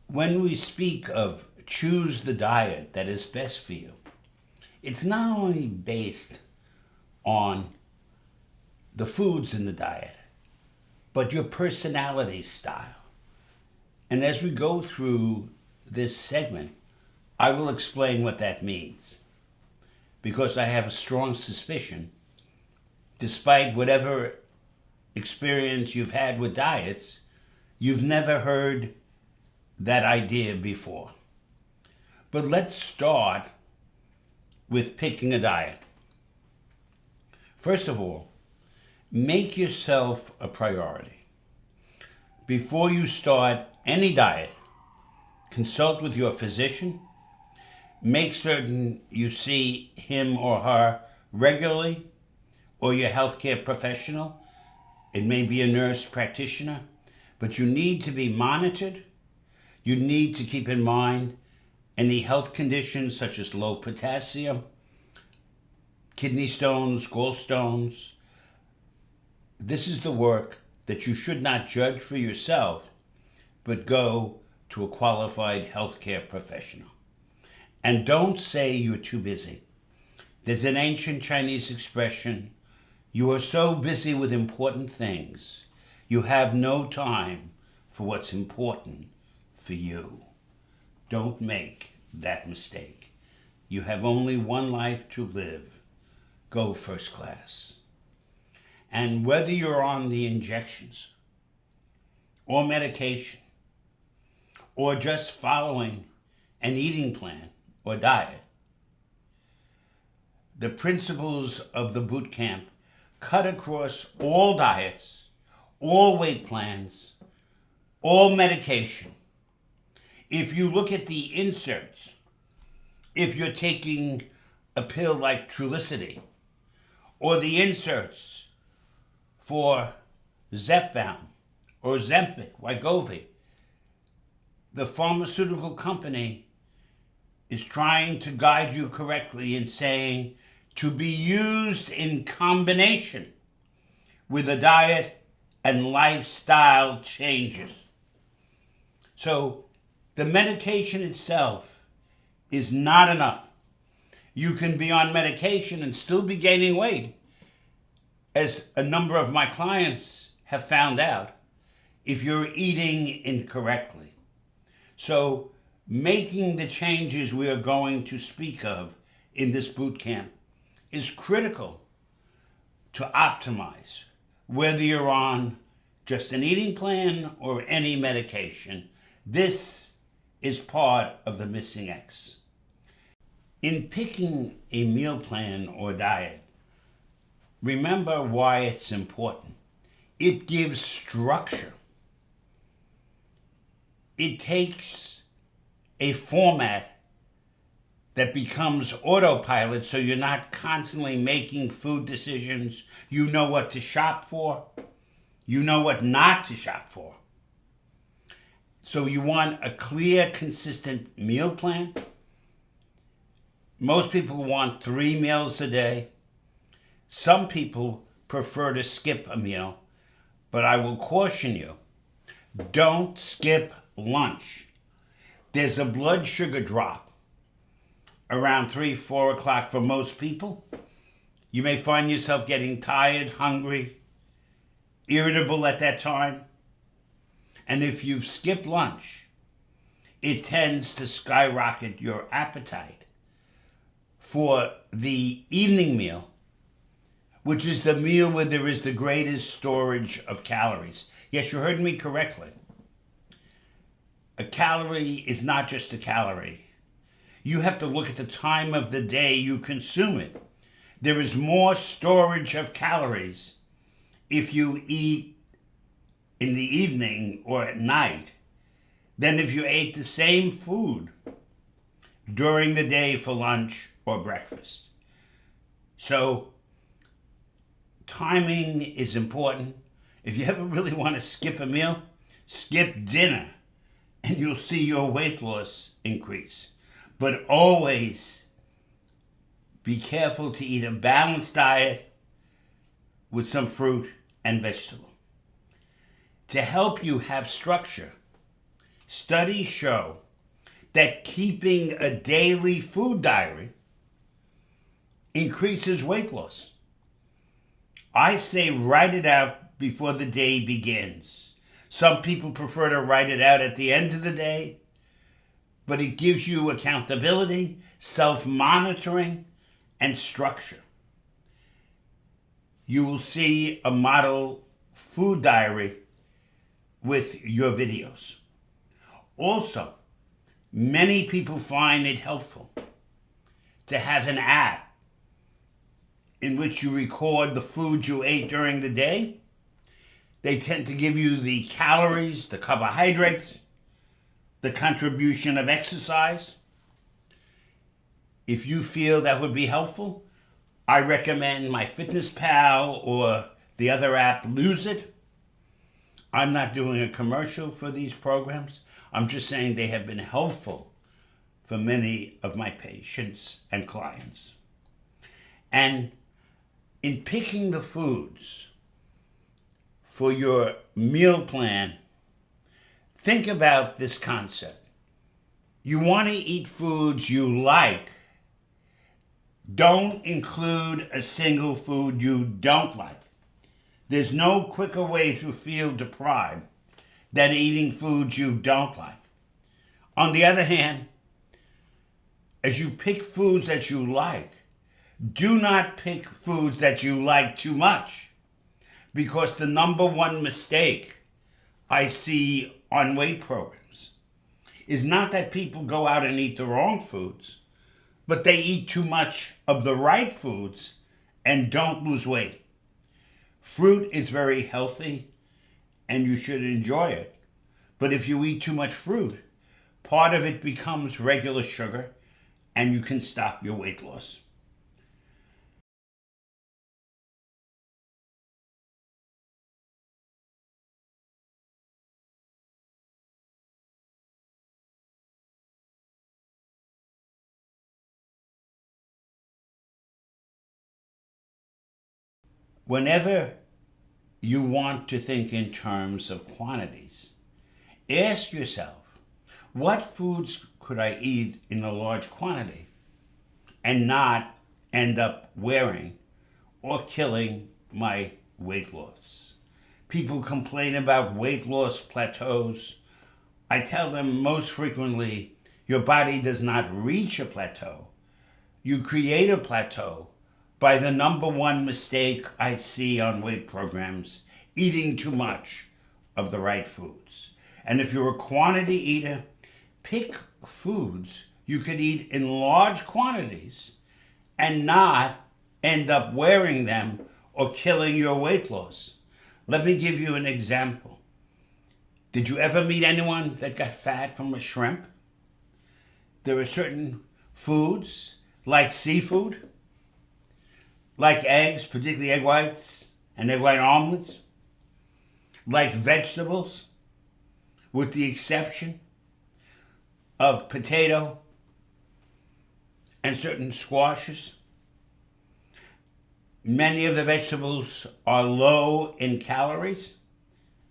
When we speak of choose the diet that is best for you, it's not only based on the foods in the diet, but your personality style. And as we go through this segment, I will explain what that means. Because I have a strong suspicion, despite whatever experience you've had with diets, you've never heard that idea before. But let's start with picking a diet. First of all, make yourself a priority. Before you start any diet, consult with your physician. Make certain you see him or her regularly, or your healthcare professional. It may be a nurse practitioner, but you need to be monitored. You need to keep in mind any health conditions such as low potassium, kidney stones, gallstones. This is the work that you should not judge for yourself, but go to a qualified healthcare professional. And don't say you're too busy. There's an ancient Chinese expression, you are so busy with important things, you have no time for what's important for you. Don't make that mistake. You have only one life to live. Go first class. And whether you're on the injections or medication or just following an eating plan or diet, the principles of the boot camp cut across all diets, all weight plans, all medication. If you look at the inserts, if you're taking a pill like Trulicity, or the inserts for Zepbound or Ozempic, Wegovy, the pharmaceutical company is trying to guide you correctly in saying to be used in combination with a diet and lifestyle changes. So the medication itself is not enough. You can be on medication and still be gaining weight, as a number of my clients have found out, if you're eating incorrectly. So making the changes we are going to speak of in this boot camp is critical to optimize, whether you're on just an eating plan or any medication. This is part of the missing X. In picking a meal plan or diet, remember why it's important. It gives structure. It takes a format that becomes autopilot, so you're not constantly making food decisions. You know what to shop for. You know what not to shop for. So you want a clear, consistent meal plan. Most people want 3 meals a day. Some people prefer to skip a meal, but I will caution you, don't skip lunch. There's a blood sugar drop around 3, 4 o'clock for most people. You may find yourself getting tired, hungry, irritable at that time. And if you've skipped lunch, it tends to skyrocket your appetite for the evening meal, which is the meal where there is the greatest storage of calories. Yes, you heard me correctly. A calorie is not just a calorie. You have to look at the time of the day you consume it. There is more storage of calories if you eat in the evening or at night than if you ate the same food during the day for lunch or breakfast. So timing is important. If you ever really want to skip a meal, skip dinner and you'll see your weight loss increase. But always be careful to eat a balanced diet with some fruit and vegetable. To help you have structure, Studies show that keeping a daily food diary increases weight loss. I say write it out before the day begins. Some people prefer to write it out at the end of the day, but it gives you accountability, self-monitoring, and structure. You will see a model food diary with your videos. Also, many people find it helpful to have an app in which you record the food you ate during the day. They tend to give you the calories, the carbohydrates, the contribution of exercise. If you feel that would be helpful, I recommend MyFitnessPal or the other app, Lose It. I'm not doing a commercial for these programs. I'm just saying they have been helpful for many of my patients and clients. And in picking the foods for your meal plan, think about this concept. You want to eat foods you like. Don't include a single food you don't like. There's no quicker way to feel deprived than eating foods you don't like. On the other hand, as you pick foods that you like, do not pick foods that you like too much, because the number one mistake I see on weight programs is not that people go out and eat the wrong foods, but they eat too much of the right foods and don't lose weight. Fruit is very healthy and you should enjoy it. But if you eat too much fruit, part of it becomes regular sugar and you can stop your weight loss. Whenever you want to think in terms of quantities, ask yourself, what foods could I eat in a large quantity and not end up wearing or killing my weight loss? People complain about weight loss plateaus. I tell them most frequently, your body does not reach a plateau. You create a plateau by the number one mistake I see on weight programs, eating too much of the right foods. And if you're a quantity eater, pick foods you could eat in large quantities and not end up wearing them or killing your weight loss. Let me give you an example. Did you ever meet anyone that got fat from a shrimp? There are certain foods, like seafood, like eggs, particularly egg whites and egg white omelets, like vegetables, with the exception of potato and certain squashes. Many of the vegetables are low in calories.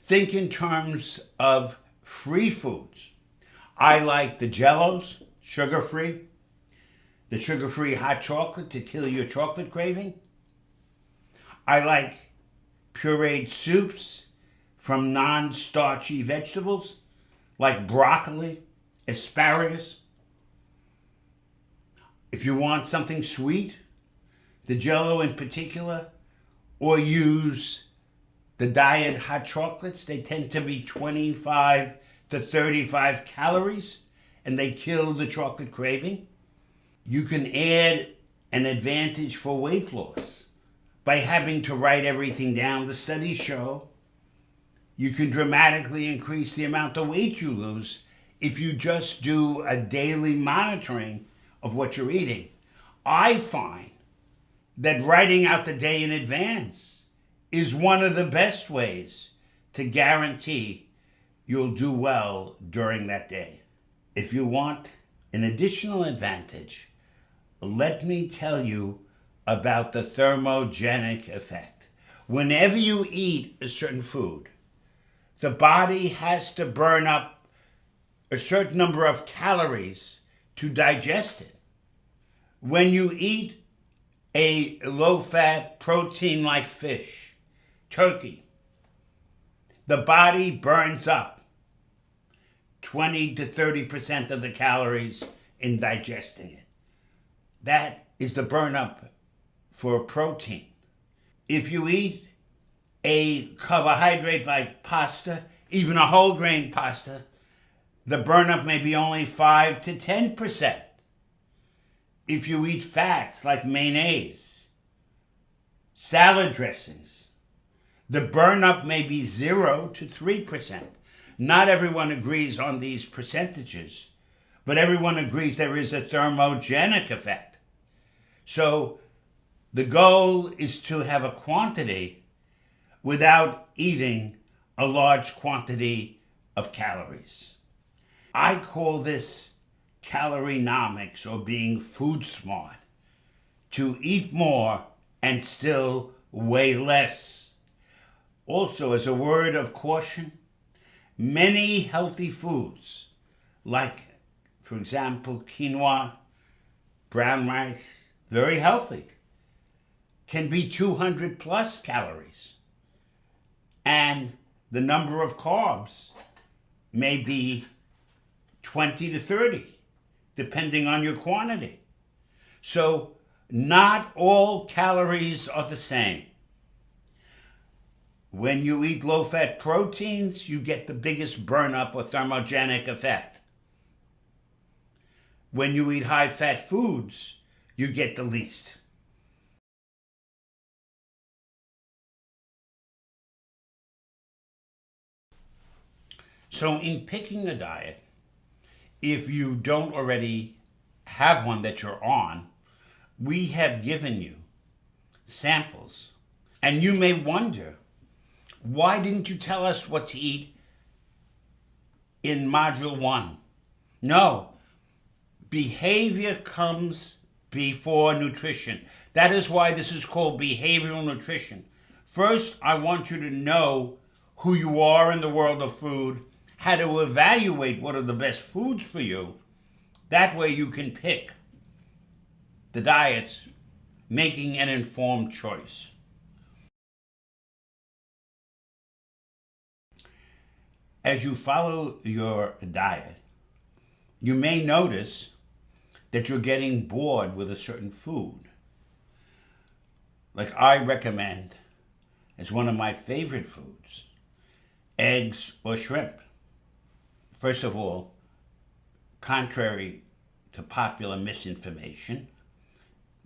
Think in terms of free foods. I like the Jellos, sugar-free, the sugar-free hot chocolate to kill your chocolate craving. I like pureed soups from non-starchy vegetables like broccoli, asparagus. If you want something sweet, the Jello in particular, or use the diet hot chocolates, they tend to be 25 to 35 calories and they kill the chocolate craving. You can add an advantage for weight loss by having to write everything down. The studies show you can dramatically increase the amount of weight you lose if you just do a daily monitoring of what you're eating. I find that writing out the day in advance is one of the best ways to guarantee you'll do well during that day. If you want an additional advantage, let me tell you about the thermogenic effect. Whenever you eat a certain food, the body has to burn up a certain number of calories to digest it. When you eat a low-fat protein like fish, turkey, the body burns up 20 to 30% of the calories in digesting it. That is the burn up for protein. If you eat a carbohydrate like pasta, even a whole grain pasta, the burn up may be only 5 to 10%. If you eat fats like mayonnaise, salad dressings, the burn up may be 0 to 3%. Not everyone agrees on these percentages, but everyone agrees there is a thermogenic effect. So the goal is to have a quantity without eating a large quantity of calories. I call this calorinomics, or being food smart, to eat more and still weigh less. Also, as a word of caution, many healthy foods, like, for example, quinoa, brown rice, very healthy, can be 200 plus calories. And the number of carbs may be 20 to 30, depending on your quantity. So not all calories are the same. When you eat low-fat proteins, you get the biggest burn-up or thermogenic effect. When you eat high-fat foods, you get the least. So in picking a diet, if you don't already have one that you're on, we have given you samples. And you may wonder, why didn't you tell us what to eat in Module 1? No, behavior comes before nutrition. That is why this is called behavioral nutrition. First, I want you to know who you are in the world of food, how to evaluate what are the best foods for you. That way you can pick the diets, making an informed choice. As you follow your diet, you may notice that you're getting bored with a certain food. Like I recommend, as one of my favorite foods, eggs or shrimp. First of all, contrary to popular misinformation,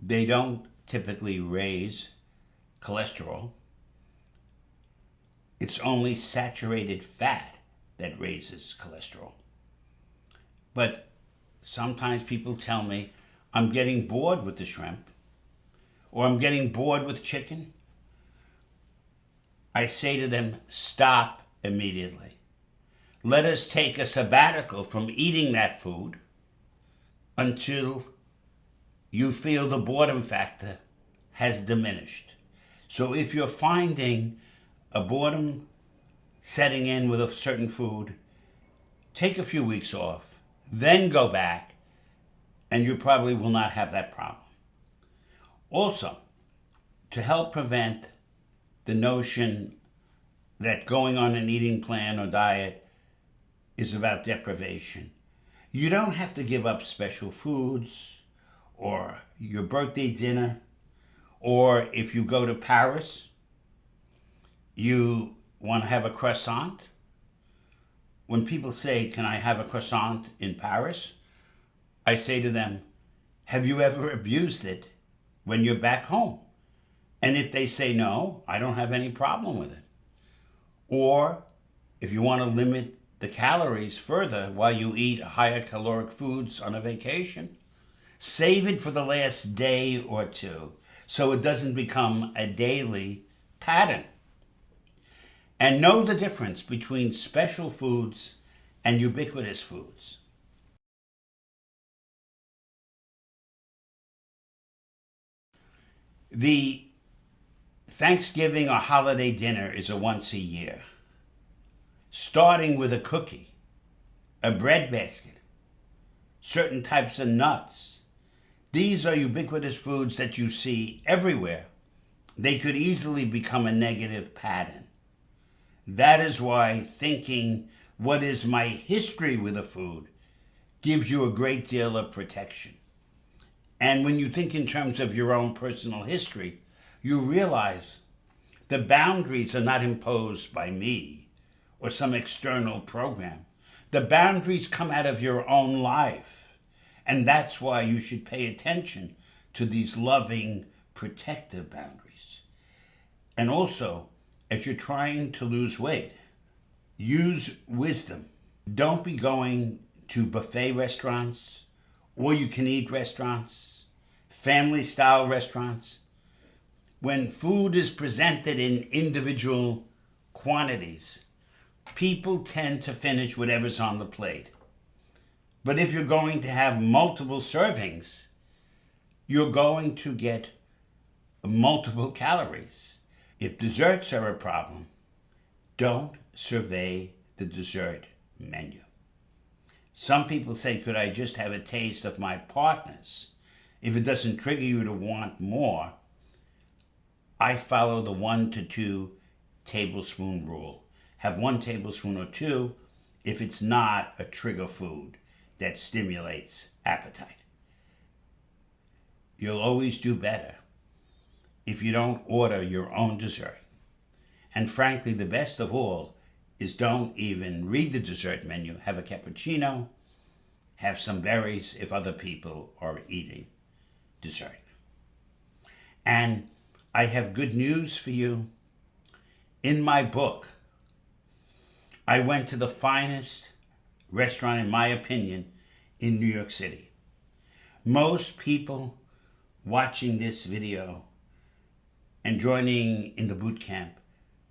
they don't typically raise cholesterol. It's only saturated fat that raises cholesterol. But sometimes people tell me, I'm getting bored with the shrimp, or I'm getting bored with chicken. I say to them, stop immediately. Let us take a sabbatical from eating that food until you feel the boredom factor has diminished. So if you're finding a boredom setting in with a certain food, take a few weeks off, then go back, and you probably will not have that problem. Also, to help prevent the notion that going on an eating plan or diet is about deprivation, you don't have to give up special foods or your birthday dinner, or if you go to Paris, you want to have a croissant. When people say, can I have a croissant in Paris? I say to them, have you ever abused it when you're back home? And if they say no, I don't have any problem with it. Or if you want to limit the calories further while you eat higher caloric foods on a vacation, save it for the last day or two so it doesn't become a daily pattern. And know the difference between special foods and ubiquitous foods. The Thanksgiving or holiday dinner is a once a year, starting with a cookie a bread basket, certain types of nuts. These are ubiquitous foods that you see everywhere. They could easily become a negative pattern. That is why thinking, what is my history with a food, gives you a great deal of protection. And when you think in terms of your own personal history, you realize the boundaries are not imposed by me or some external program. The boundaries come out of your own life. And that's why you should pay attention to these loving, protective boundaries. And also, as you're trying to lose weight, use wisdom. Don't be going to buffet restaurants, all you can eat restaurants, family style restaurants. When food is presented in individual quantities, people tend to finish whatever's on the plate. But if you're going to have multiple servings, you're going to get multiple calories. If desserts are a problem, don't survey the dessert menu. Some people say, could I just have a taste of my partner's? If it doesn't trigger you to want more, I follow the 1 to 2 tablespoon rule. Have 1 tablespoon or 2 if it's not a trigger food that stimulates appetite. You'll always do better if you don't order your own dessert. And frankly, the best of all is don't even read the dessert menu. Have a cappuccino, have some berries if other people are eating dessert. And I have good news for you. In my book, I went to the finest restaurant, in my opinion, in New York City. Most people watching this video and joining in the boot camp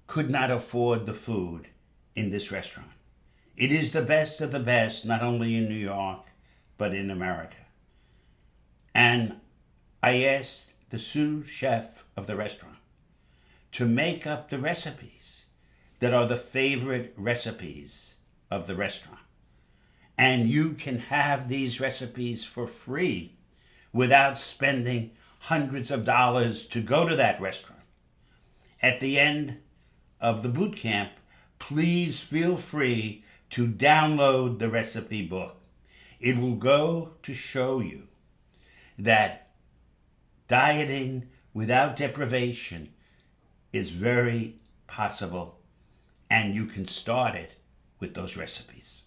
could not afford the food in this restaurant. It is the best of the best, not only in New York, but in America. And I asked the sous chef of the restaurant to make up the recipes that are the favorite recipes of the restaurant. And you can have these recipes for free without spending hundreds of dollars to go to that restaurant. At the end of the boot camp, please feel free to download the recipe book. It will go to show you that dieting without deprivation is very possible, and you can start it with those recipes.